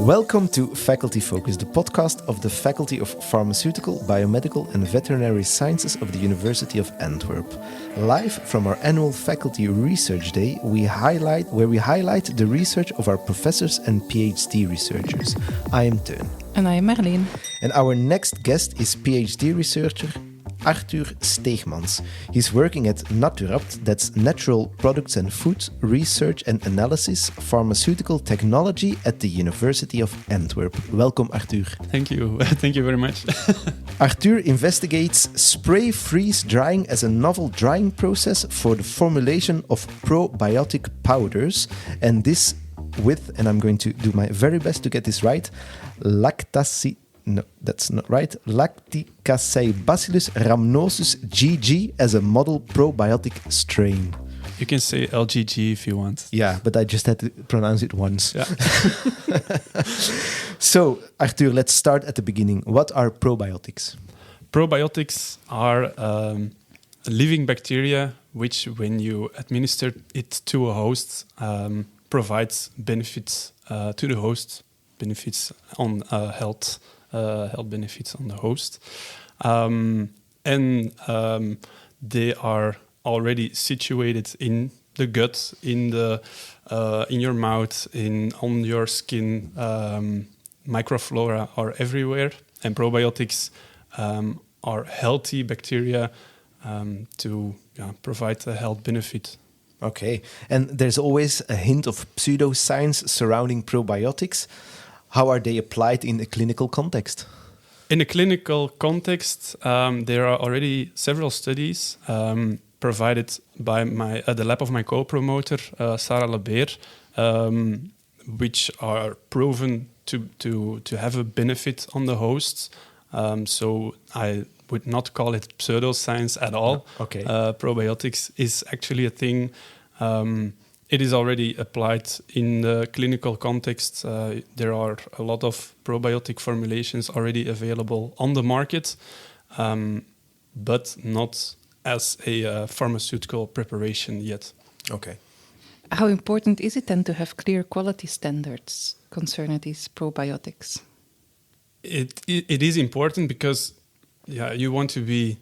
Welcome to Faculty Focus, the podcast of the Faculty of Pharmaceutical, Biomedical and Veterinary Sciences of the University of Antwerp. Live from our annual Faculty Research Day, where we highlight the research of our professors and PhD researchers. I am Teun. And I am Marleen. And our next guest is PhD researcher Arthur Steegmans. He's working at NatuRAPT, that's Natural Products and Food Research and Analysis, Pharmaceutical Technology at the University of Antwerp. Welcome, Arthur. Thank you. Thank you very much. Arthur investigates spray freeze drying as a novel drying process for the formulation of probiotic powders, and this with, and I'm going to do my very best to get this right, Lactaceibacillus rhamnosus GG as a model probiotic strain. You can say LGG if you want. Yeah, but I just had to pronounce it once. Yeah. So, Arthur, let's start at the beginning. What are probiotics? Probiotics are living bacteria which, when you administer it to a host, provides benefits to the host, benefits on health benefits on the host. They are already situated in the gut, in your mouth, on your skin. Microflora are everywhere, and probiotics are healthy bacteria to provide a health benefit. Okay, and there's always a hint of pseudoscience surrounding probiotics. How are they applied in a clinical context? In a clinical context, there are already several studies provided by the lab of my co-promoter, Sarah Lebeer, which are proven to have a benefit on the hosts. So I would not call it pseudoscience at all. Okay. Probiotics is actually a thing. It is already applied in the clinical context. There are a lot of probiotic formulations already available on the market, but not as a pharmaceutical preparation yet. Okay. How important is it then to have clear quality standards concerning these probiotics? It is important because you want to be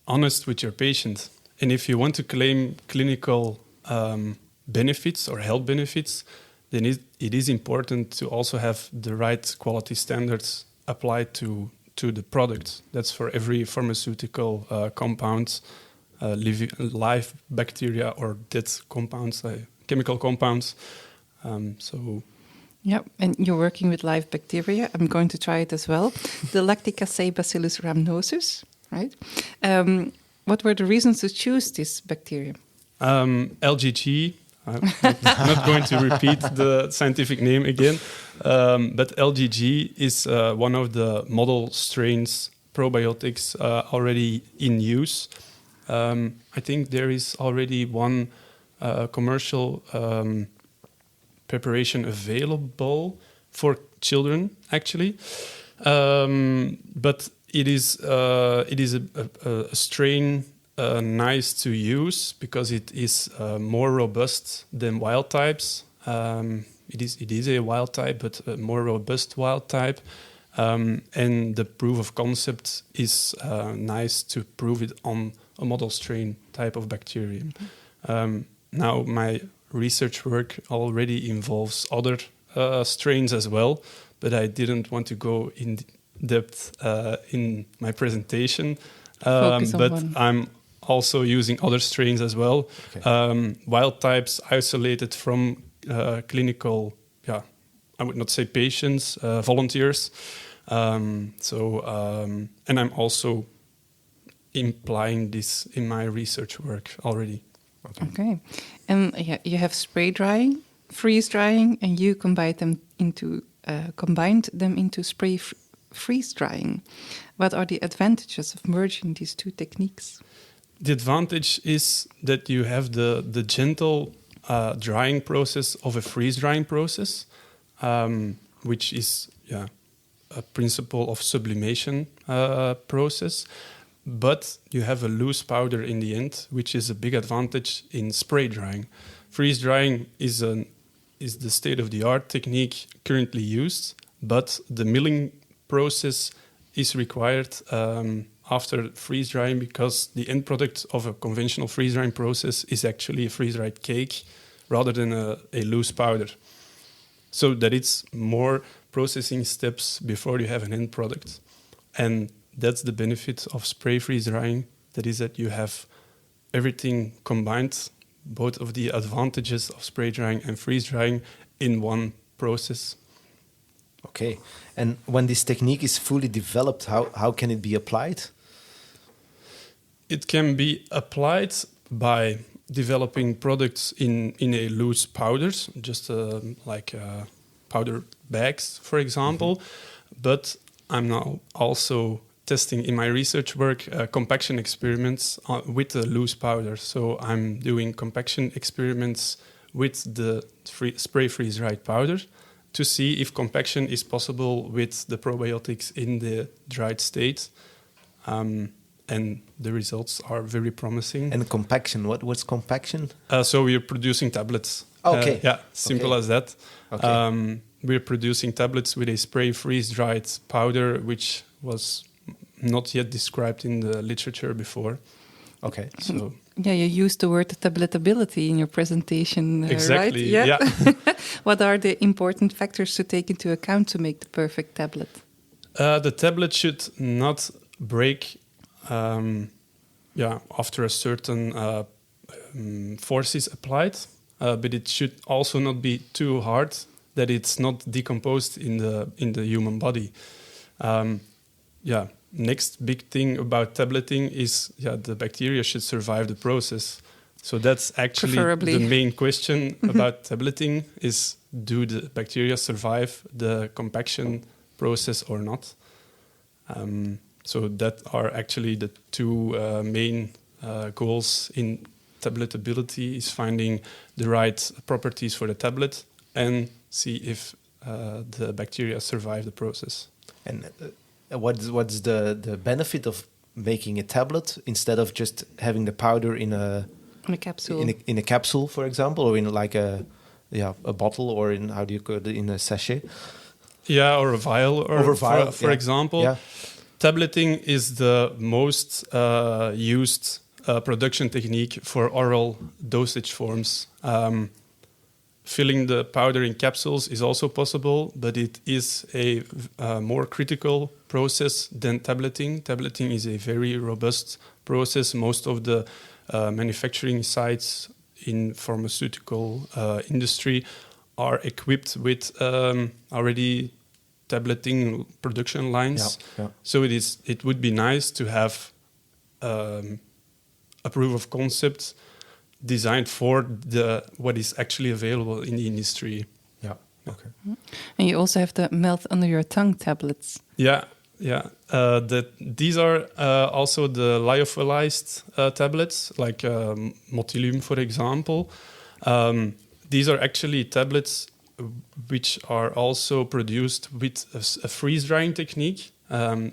honest with your patient. And if you want to claim clinical benefits or health benefits, then it is important to also have the right quality standards applied to the product. That's for every pharmaceutical compound, live bacteria or dead compounds, chemical compounds. Yeah, and you're working with live bacteria. I'm going to try it as well. The Lacticaseibacillus rhamnosus, right? What were the reasons to choose this bacterium? LGG. I'm not going to repeat the scientific name again, but LGG is one of the model strains probiotics already in use. I think there is already one commercial preparation available for children, actually, but it is a strain. Nice to use because it is more robust than wild types. It is a wild type, but a more robust wild type. And the proof of concept is nice to prove it on a model strain type of bacterium. Now my research work already involves other strains as well, but I didn't want to go in depth in my presentation. But I'm also using other strains as well. Okay. Wild types isolated from clinical, I would not say patients, volunteers. And I'm also implying this in my research work already. Okay. And you have spray drying, freeze drying, and you combined them into spray freeze drying. What are the advantages of merging these two techniques? The advantage is that you have the gentle drying process of a freeze drying process, which is a principle of sublimation process. But you have a loose powder in the end, which is a big advantage in spray drying. Freeze drying is is the state-of-the-art technique currently used, but the milling process is required after freeze drying, because the end product of a conventional freeze drying process is actually a freeze dried cake rather than a loose powder. So that it's more processing steps before you have an end product. And that's the benefit of spray freeze drying. That is that you have everything combined, both of the advantages of spray drying and freeze drying in one process. Okay. And when this technique is fully developed, how can it be applied? It can be applied by developing products in a loose powders, just like powder bags, for example. Mm-hmm. But I'm now also testing in my research work compaction experiments with the loose powder. So I'm doing compaction experiments with the spray freeze dried powder to see if compaction is possible with the probiotics in the dried state. And the results are very promising. And compaction, what's compaction? So we're producing tablets. Okay. Simple as that. Okay. We're producing tablets with a spray freeze-dried powder, which was not yet described in the literature before. Okay. So yeah, you used the word tabletability in your presentation, exactly, right? Yeah. What are the important factors to take into account to make the perfect tablet? The tablet should not break after a certain force is applied, but it should also not be too hard that it's not decomposed in the human body. Next big thing about tableting is the bacteria should survive the process. So that's actually Preferably. the main question about tableting is, do the bacteria survive the compaction process or not? So that are actually the two main goals in tabletability, is finding the right properties for the tablet and see if the bacteria survive the process. And what's the benefit of making a tablet instead of just having the powder in a capsule? In a capsule, for example, or in like a bottle, or in, how do you call it, in a sachet? Yeah, or a vial, for example. Yeah. Tableting is the most used production technique for oral dosage forms. Filling the powder in capsules is also possible, but it is a more critical process than tableting. Tableting is a very robust process. Most of the manufacturing sites in pharmaceutical industry are equipped with already tableting production lines. Yeah. So it would be nice to have a proof of concept designed for what is actually available in the industry. Yeah. Okay. And you also have the melt under your tongue tablets. Yeah. These are also the lyophilized tablets, like Motilium, for example. These are actually tablets which are also produced with a freeze-drying technique.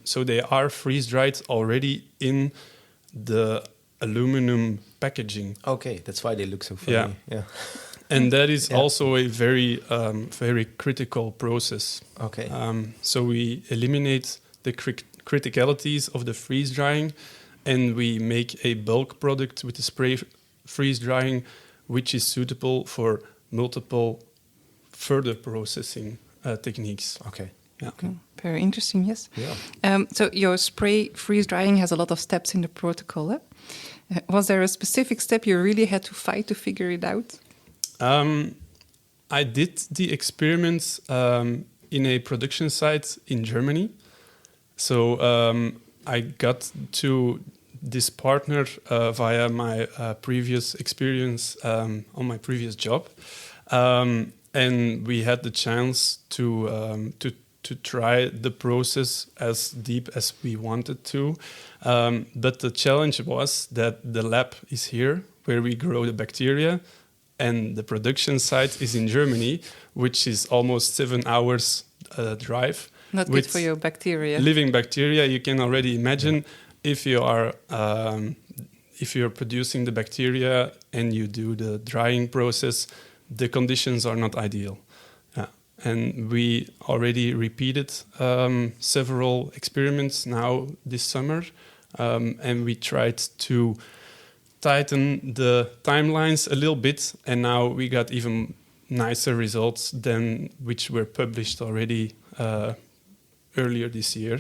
So they are freeze-dried already in the aluminum packaging. Okay, that's why they look so funny. Yeah. And that is also a very, very critical process. Okay. So we eliminate the criticalities of the freeze-drying, and we make a bulk product with the spray freeze-drying, which is suitable for multiple further processing techniques. Okay. Yeah. Okay. Very interesting, yes. Yeah. So your spray freeze-drying has a lot of steps in the protocol. Was there a specific step you really had to fight to figure it out? I did the experiments in a production site in Germany. So I got to this partner via my previous experience on my previous job. And we had the chance to try the process as deep as we wanted to. But the challenge was that the lab is here, where we grow the bacteria, and the production site is in Germany, which is almost 7 hours drive. Not good for your bacteria. Living bacteria, you can already imagine if you are producing the bacteria and you do the drying process, the conditions are not ideal. Yeah. And we already repeated several experiments now this summer, and we tried to tighten the timelines a little bit, and now we got even nicer results than which were published already earlier this year.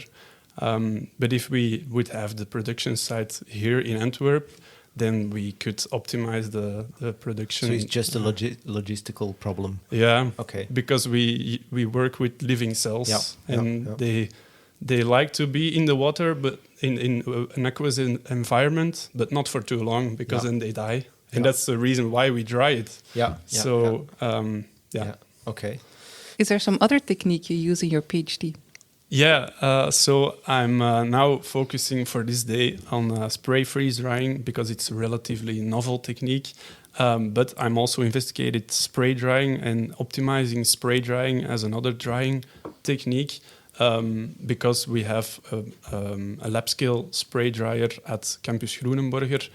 But if we would have the production site here in Antwerp, then we could optimize the production. So it's just a logistical problem. Yeah. Okay. Because we work with living cells, and yeah. they like to be in the water, but in an aqueous environment, but not for too long, because then they die. And that's the reason why we dry it. Yeah. So, Okay. Is there some other technique you use in your PhD? Yeah, so I'm now focusing for this day on spray freeze drying because it's a relatively novel technique. But I'm also investigated spray drying and optimizing spray drying as another drying technique because we have a lab scale spray dryer at Campus Groenenborger,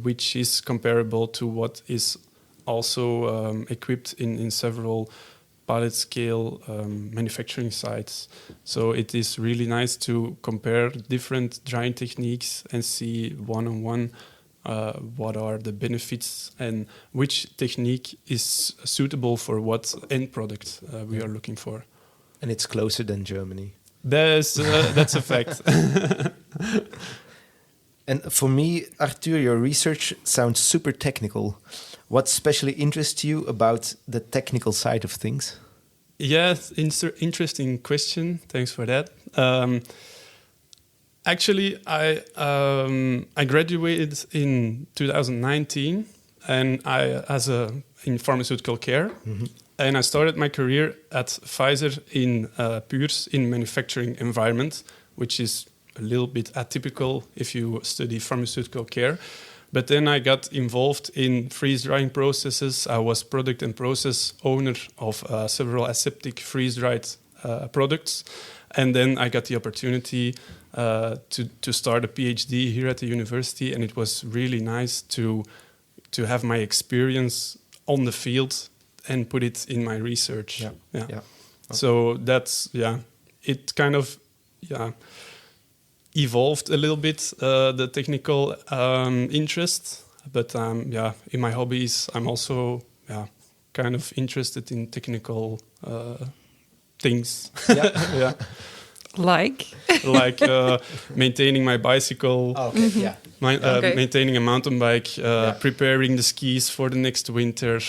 which is comparable to what is also equipped in several pilot scale manufacturing sites. So it is really nice to compare different drying techniques and see one-on-one what are the benefits and which technique is suitable for what end product we are looking for. And it's closer than Germany. That's a fact. And for me, Arthur, your research sounds super technical. What especially interests you about the technical side of things? Yes, interesting question. Thanks for that. Actually, I graduated in 2019, and in pharmaceutical care, and I started my career at Pfizer in Puurs in manufacturing environment, which is a little bit atypical if you study pharmaceutical care. But then I got involved in freeze-drying processes. I was product and process owner of several aseptic freeze-dried products. And then I got the opportunity to start a PhD here at the university. And it was really nice to have my experience on the field and put it in my research. Yeah. Okay. So that's, it kind of, evolved a little bit the technical interest, but in my hobbies I'm also kind of interested in technical things. Yeah. Like maintaining my bicycle. Oh, okay. Yeah. Maintaining a mountain bike, preparing the skis for the next winter.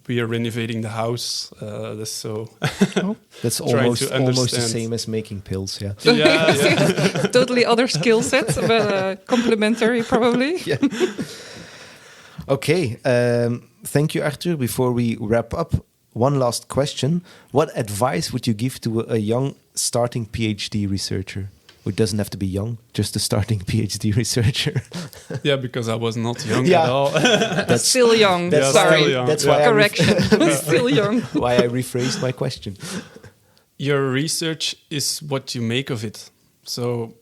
We are renovating the house. That's almost the same as making pills. Yeah. Totally other skill sets, but complementary probably. Yeah. Okay. Thank you, Arthur. Before we wrap up, one last question: what advice would you give to a young starting PhD researcher? It doesn't have to be young, just a starting PhD researcher. Yeah, because I was not young at all. That's still young. Sorry. That's why correction. Still young. Why I rephrased my question. Your research is what you make of it. So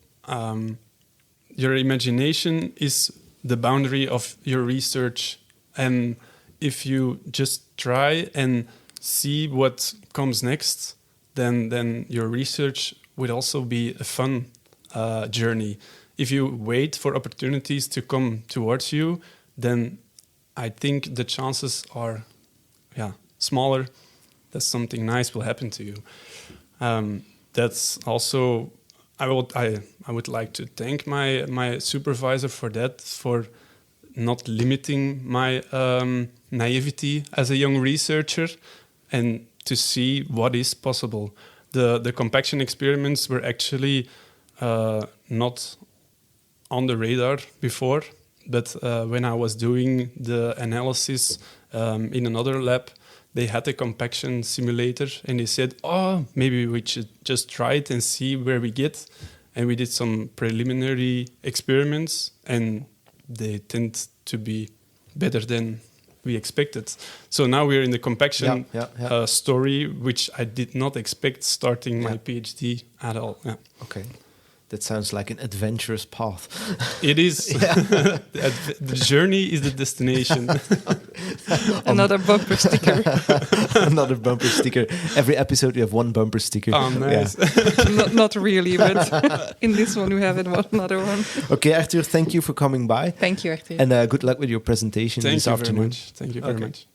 your imagination is the boundary of your research. And if you just try and see what comes next, then your research would also be a fun journey. If you wait for opportunities to come towards you, then I think the chances are smaller that something nice will happen to you. That's also, I would like to thank my supervisor for that, for not limiting my naivety as a young researcher and to see what is possible. The compaction experiments were actually not on the radar before, but when I was doing the analysis in another lab, they had a compaction simulator and they said, maybe we should just try it and see where we get. And we did some preliminary experiments and they tend to be better than we expected. So now we're in the compaction story, which I did not expect starting my PhD at all. Yeah. Okay. That sounds like an adventurous path. It is. The journey is the destination. Another bumper sticker. Another bumper sticker. Every episode we have one bumper sticker. Oh, nice. Not really, but in this one we have another one. Okay, Arthur, thank you for coming by. Thank you, Arthur. And good luck with your presentation this afternoon. Thank you very much.